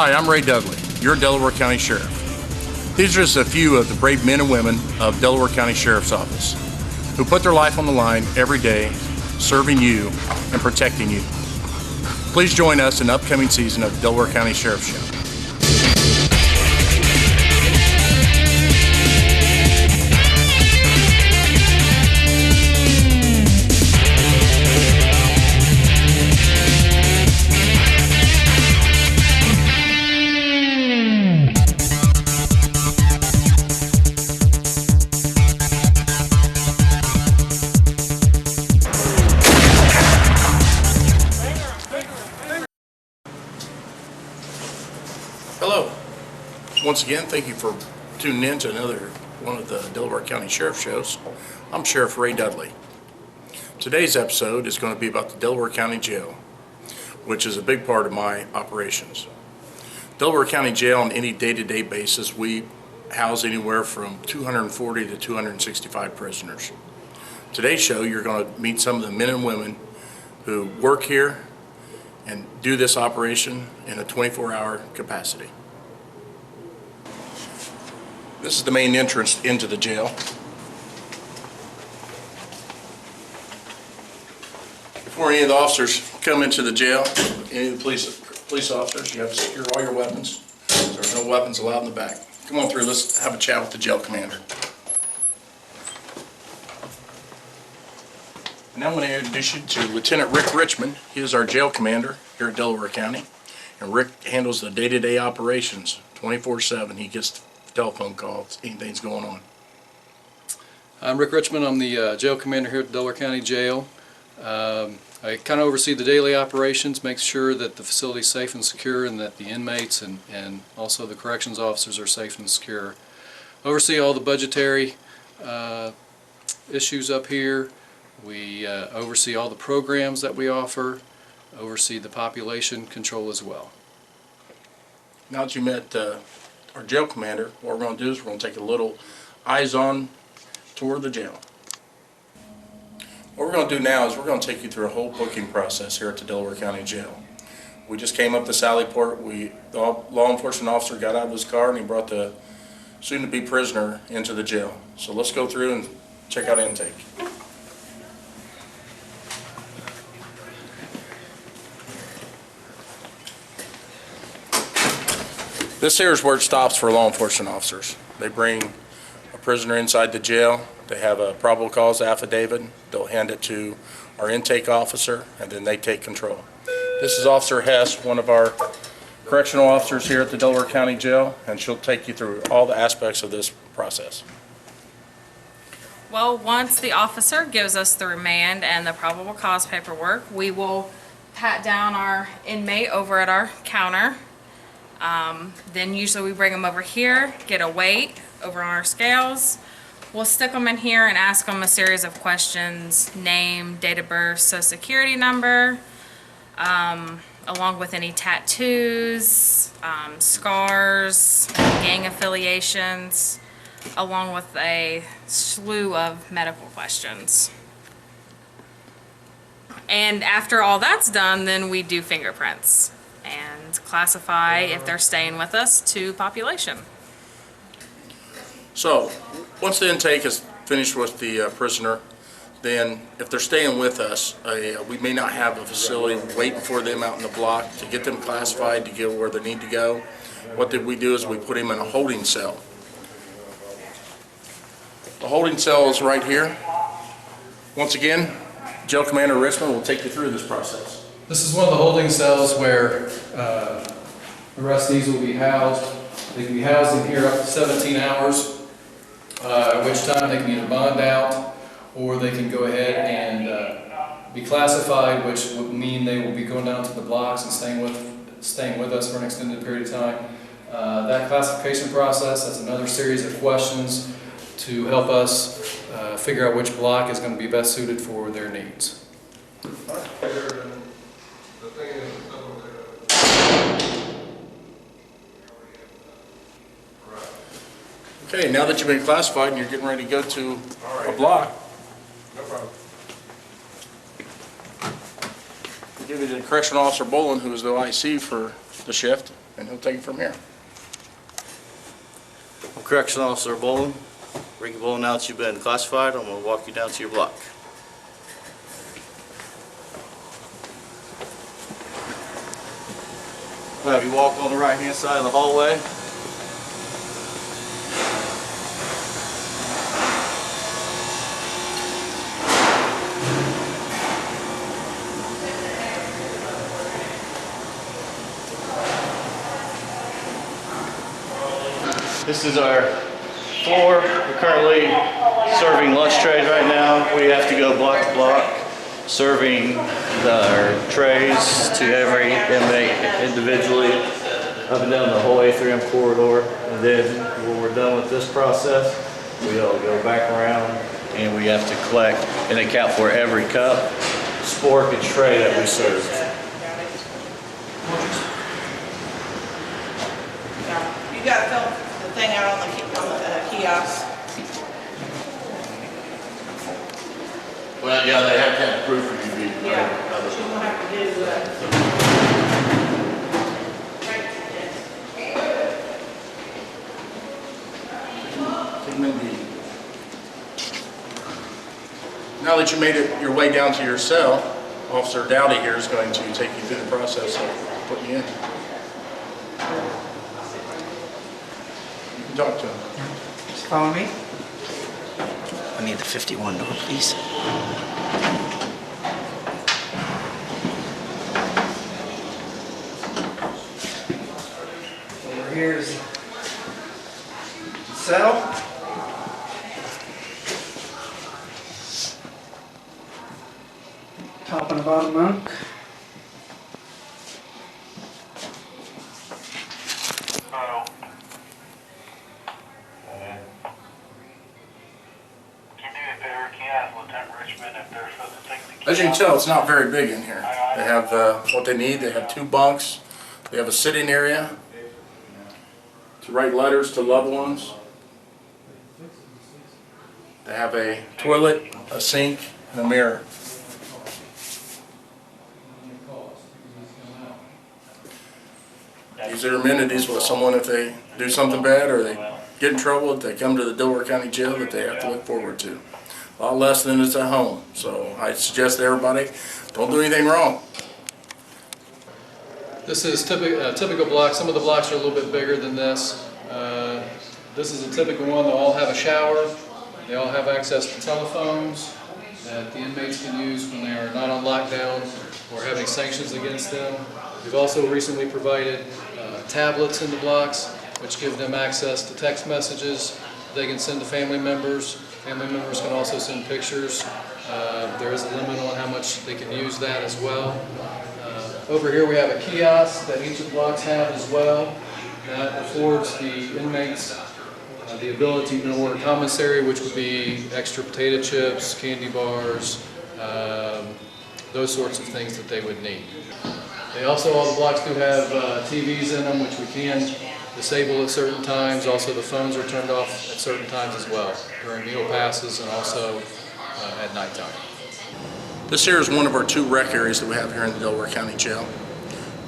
Hi, I'm Ray Dudley, your Delaware County Sheriff. These are just a few of the brave men and women of Delaware County Sheriff's Office who put their life on the line every day, serving you and protecting you. Please join us in the upcoming season of the Delaware County Sheriff's Show. Hello. Once again, thank you for tuning in to another one of the Delaware County Sheriff shows. I'm Sheriff Ray Dudley. Today's episode is going to be about the Delaware County Jail, which is a big part of my operations. Delaware County Jail, on any day-to-day basis, we house anywhere from 240 to 265 prisoners. Today's show, you're going to meet some of the men and women who work here and do this operation in a 24-hour capacity. This is the main entrance into the jail. Before any of the officers come into the jail, any of the police officers, you have to secure all your weapons. There's no weapons allowed in the back. Come on through, let's have a chat with the jail commander. Now I'm going to introduce you to Lieutenant Rick Richmond. He is our jail commander here at Delaware County. And Rick handles the day-to-day operations 24/7. He gets telephone calls, anything's going on. I'm Rick Richmond. I'm the jail commander here at Delaware County Jail. I kind of oversee the daily operations, make sure that the facility is safe and secure and that the inmates and also the corrections officers are safe and secure. Oversee all the budgetary issues up here. We oversee all the programs that we offer, oversee the population control as well. Now that you met our jail commander, what we're going to do is we're going to take a little eyes-on tour of the jail. What we're going to do now is we're going to take you through a whole booking process here at the Delaware County Jail. We just came up to Sallyport. The law enforcement officer got out of his car and he brought the soon-to-be prisoner into the jail. So let's go through and check out intake. This here is where it stops for law enforcement officers. They bring a prisoner inside the jail, they have a probable cause affidavit, they'll hand it to our intake officer, and then they take control. This is Officer Hess, one of our correctional officers here at the Delaware County Jail, and she'll take you through all the aspects of this process. Well, once the officer gives us the remand and the probable cause paperwork, we will pat down our inmate over at our counter. Then usually we bring them over here, get a weight over on our scales. We'll stick them in here and ask them a series of questions: name, date of birth, social security number, along with any tattoos, scars, gang affiliations, along with a slew of medical questions. And after all that's done, then we do fingerprints and classify if they're staying with us to population. So, once the intake is finished with the prisoner, then if they're staying with us, we may not have a facility waiting for them out in the block to get them classified to get where they need to go. What we do is we put them in a holding cell. The holding cell is right here. Once again, Jail Commander Richmond will take you through this process. This is one of the holding cells where arrestees will be housed. They can be housed in here up to 17 hours, at which time they can either bond out or they can go ahead and be classified, which would mean they will be going down to the blocks and staying with us for an extended period of time. That classification process, that's another series of questions to help us figure out which block is going to be best suited for their needs. Okay, now that you've been classified and you're getting ready to go to a block, No problem. we'll give you to Correctional Officer Bolin, who is the IC for the shift, and he'll take it from here. I'm Correctional Officer Bolin. Ricky Bolin, now that you've been classified, I'm going to walk you down to your block. I'll have you walk on the right-hand side of the hallway. This is our floor. We're currently serving lunch trays right now. We have to go block to block, serving our trays to every inmate individually, up and down the whole atrium corridor. And then when we're done with this process, we all go back around and we have to collect and account for every cup, spork, and tray that we serve. You got to fill the thing out on the kiosk. Well, yeah, they have to have proof of you being. Yeah, she's gonna have to do that. Now that you made it your way down to your cell, Officer Dowdy here is going to take you through the process of putting you in. You can talk to him. Just follow me. I need the 51 door, please. Over here is the cell. Top and bottom bunk. As you can tell, it's not very big in here. They have what they need. They have 2 bunks. They have a sitting area to write letters to loved ones. They have a toilet, a sink, and a mirror. These are amenities with someone if they do something bad or they get in trouble, if they come to the Delaware County Jail, that they have to look forward to. A lot less than it's at home. So I suggest to everybody, don't do anything wrong. This is typical block. Some of the blocks are a little bit bigger than this. This is a typical one. They'll all have a shower. They all have access to telephones that the inmates can use when they are not on lockdown or having sanctions against them. We've also recently provided tablets in the blocks, which give them access to text messages they can send to family members. Family members can also send pictures. There is a limit on how much they can use that as well. Over here we have a kiosk that each of the blocks have as well. That affords the inmates the ability to order commissary, which would be extra potato chips, candy bars, those sorts of things that they would need. They also, all the blocks do have TVs in them, which we can disable at certain times. Also, the phones are turned off at certain times as well, during meal passes and also at nighttime. This here is one of our 2 rec areas that we have here in the Delaware County Jail.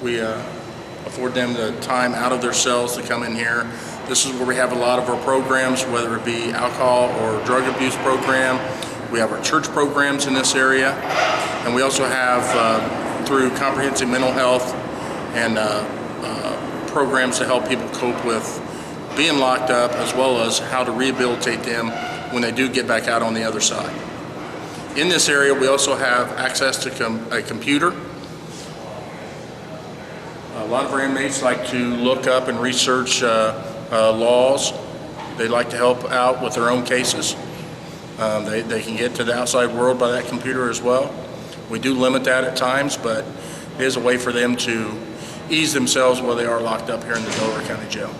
We afford them the time out of their cells to come in here. This is where we have a lot of our programs, whether it be alcohol or drug abuse program. We have our church programs in this area. And we also have, through comprehensive mental health and programs to help people cope with being locked up, as well as how to rehabilitate them when they do get back out on the other side. In this area, we also have access to a computer. A lot of our inmates like to look up and research laws. They like to help out with their own cases. They can get to the outside world by that computer as well. We do limit that at times, but it is a way for them to ease themselves while they are locked up here in the Delaware County Jail.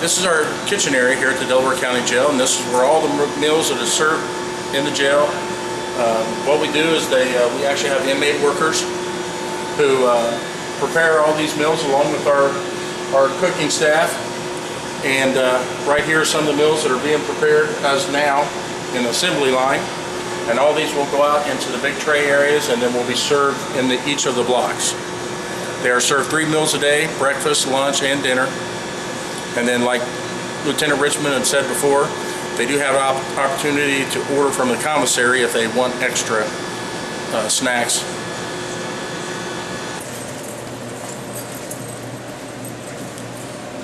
This is our kitchen area here at the Delaware County Jail, and this is where all the meals that are served in the jail. What we do is we actually have inmate workers who prepare all these meals along with our cooking staff. And right here are some of the meals that are being prepared as now in the assembly line. And all these will go out into the big tray areas and then will be served in each of the blocks. They are served 3 meals a day, breakfast, lunch, and dinner. And then, like Lieutenant Richmond had said before, they do have an opportunity to order from the commissary if they want extra snacks.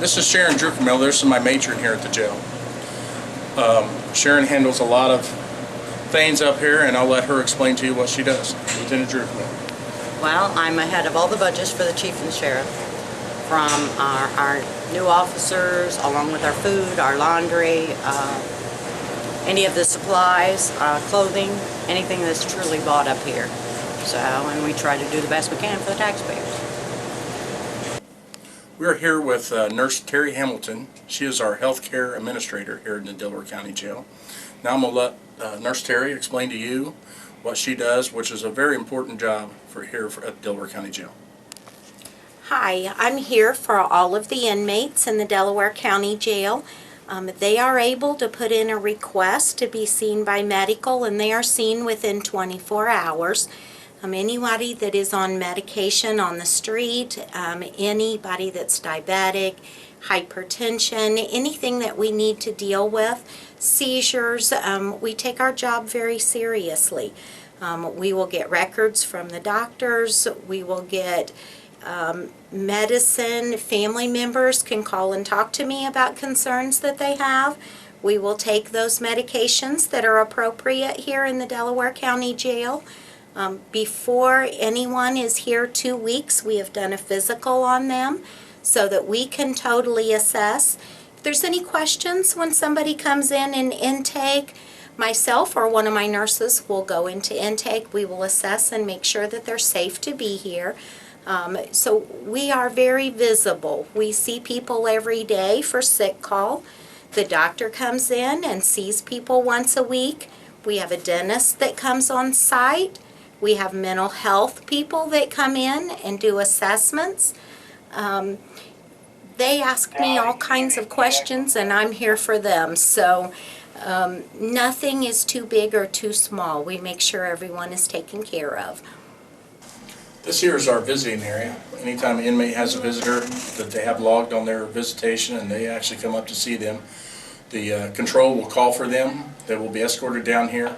This is Sharon Druckenmiller. This is my matron here at the jail. Sharon handles a lot of things up here, and I'll let her explain to you what she does. Lieutenant Druckenmiller. Well, I'm ahead of all the budgets for the chief and the sheriff, from our new officers, along with our food, our laundry, any of the supplies, clothing, anything that's truly bought up here. So, and we try to do the best we can for the taxpayers. We're here with Nurse Terry Hamilton. She is our healthcare administrator here in the Delaware County Jail. Now I'm going to let Nurse Terry explain to you what she does, which is a very important job at Delaware County Jail. Hi, I'm here for all of the inmates in the Delaware County Jail. They are able to put in a request to be seen by medical, and they are seen within 24 hours. Anybody that is on medication on the street, anybody that's diabetic, hypertension, anything that we need to deal with, seizures, we take our job very seriously. We will get records from the doctors, we will get medicine. Family members can call and talk to me about concerns that they have. We will take those medications that are appropriate here in the Delaware County Jail. Before anyone is here 2 weeks, we have done a physical on them so that we can totally assess. If there's any questions when somebody comes in intake, myself or one of my nurses will go into intake. We will assess and make sure that they're safe to be here. So we are very visible. We see people every day for sick call. The doctor comes in and sees people once a week. We have a dentist that comes on site. We have mental health people that come in and do assessments. They ask me all kinds of questions, and I'm here for them. So nothing is too big or too small. We make sure everyone is taken care of. This here is our visiting area. Anytime an inmate has a visitor that they have logged on their visitation and they actually come up to see them, the control will call for them. They will be escorted down here,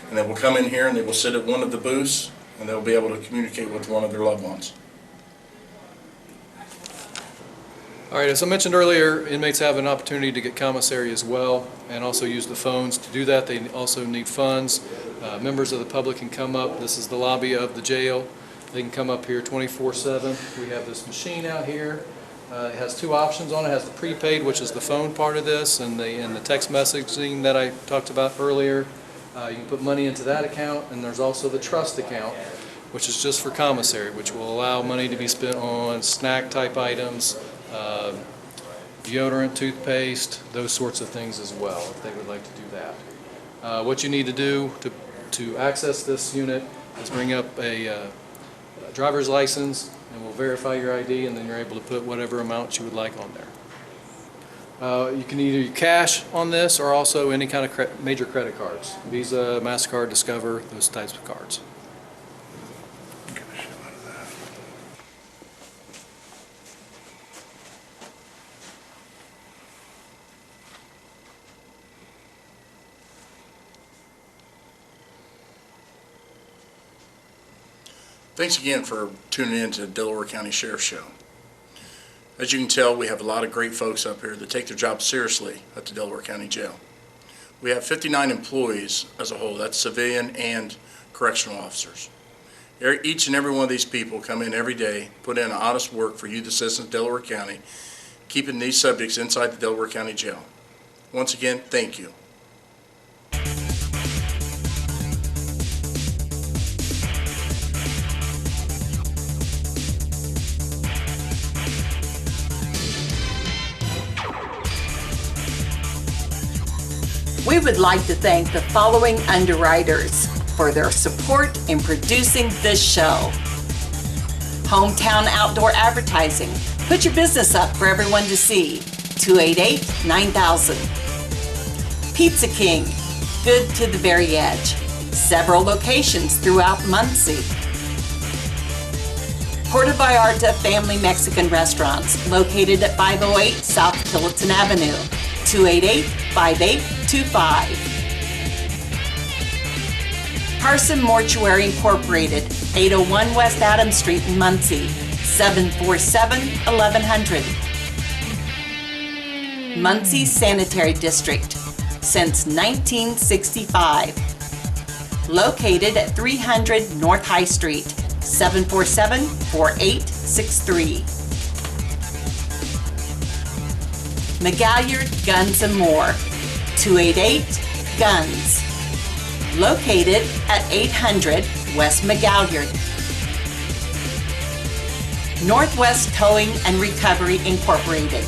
and they will come in here and they will sit at one of the booths, and they'll be able to communicate with one of their loved ones. All right, as I mentioned earlier, inmates have an opportunity to get commissary as well and also use the phones. To do that, they also need funds. Members of the public can come up. This is the lobby of the jail. They can come up here 24/7. We have this machine out here. It has 2 options on it. It has the prepaid, which is the phone part of this, and the text messaging that I talked about earlier. You can put money into that account, and there's also the trust account, which is just for commissary, which will allow money to be spent on snack type items, deodorant, toothpaste, those sorts of things as well, if they would like to do that. What you need to do to access this unit is bring up a driver's license, and we'll verify your ID, and then you're able to put whatever amount you would like on there. You can either use cash on this or also any kind of major credit cards. Visa, MasterCard, Discover, those types of cards. Thanks again for tuning in to the Delaware County Sheriff's Show. As you can tell, we have a lot of great folks up here that take their job seriously at the Delaware County Jail. We have 59 employees as a whole. That's civilian and correctional officers. Each and every one of these people come in every day, put in honest work for you, the citizens of Delaware County, keeping these subjects inside the Delaware County Jail. Once again, thank you. We would like to thank the following underwriters for their support in producing this show. Hometown Outdoor Advertising. Put your business up for everyone to see. 288-9000. Pizza King. Good to the very edge. Several locations throughout Muncie. Puerto Vallarta Family Mexican Restaurants, located at 508 South Tillotson Avenue, 288-5825. Carson Mortuary Incorporated, 801 West Adams Street in Muncie, 747-1100. Muncie Sanitary District, since 1965. Located at 300 North High Street, 747-4863. McGalliard Guns and More, 288-GUNS. Located at 800 West McGalliard. Northwest Towing and Recovery Incorporated.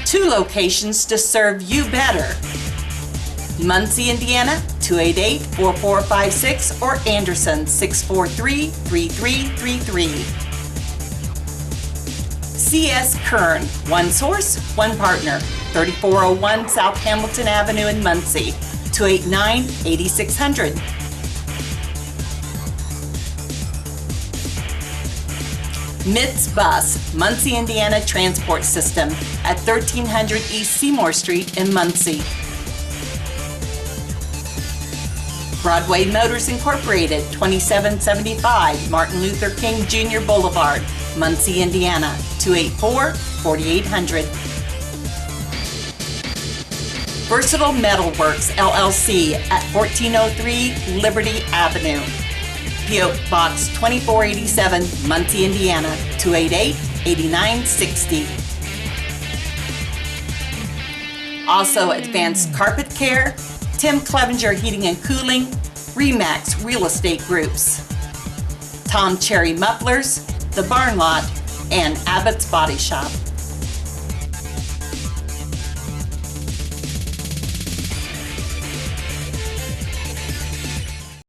2 locations to serve you better. Muncie, Indiana, 288-4456 or Anderson, 643-3333. CS Kern, one source, one partner, 3401 South Hamilton Avenue in Muncie, 289-8600. MITS Bus, Muncie, Indiana Transport System at 1300 East Seymour Street in Muncie. Broadway Motors Incorporated, 2775 Martin Luther King Jr. Boulevard, Muncie, Indiana, 284-4800. Versatile Metalworks LLC at 1403 Liberty Avenue. P.O. Box 2487, Muncie, Indiana, 288-8960. Also Advanced Carpet Care, Tim Clevenger Heating and Cooling, Remax Real Estate Groups, Tom Cherry Mufflers, The Barn Lot, and Abbott's Body Shop.